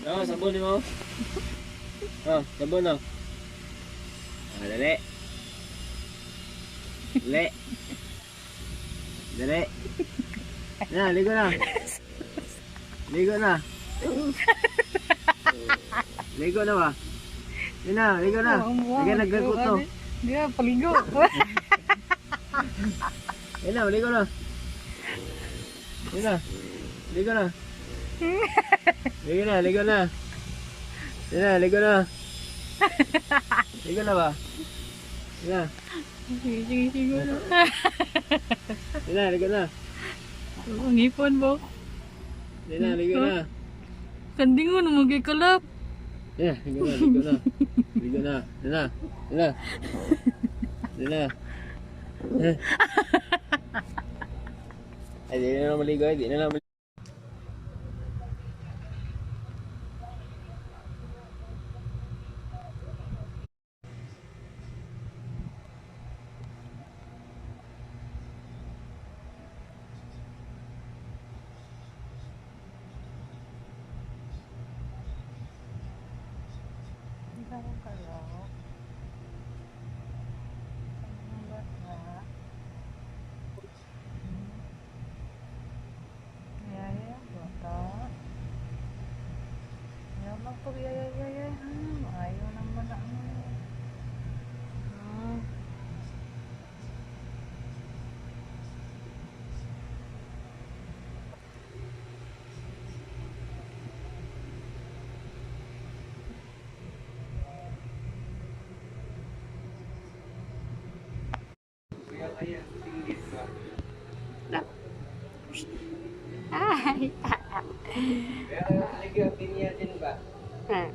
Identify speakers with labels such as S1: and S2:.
S1: Oh, sabon mo. Oh, sabon oh. Ah, dali. Dali. Dali. Na, ligo na. Ligo na. Ligo na ba? Yun na, ligo na. Ligo na, gagkot to.
S2: Hindi na, paligo.
S1: Yun na, ligo na. Yun na. Ligo na. Ligo na, ligo na. Yun na, ligo na. Ligo na ba? Yun na.
S2: Sige, siguro.
S1: Yun na, ligo na.
S2: Ang ipon mo.
S1: Yun na, ligo na.
S2: Kanding mo, namagay kalap.
S1: Yeah, ligo na, ligo na. Ligo na. Yun na. Yun na. Yun na. Ay, di na naman maligo. Di na naman maligo.
S2: Ang kalap. Ang bata. Yaya, bata. Ayaw magpag-yaya-yaya. Ayaw naman na. Ay.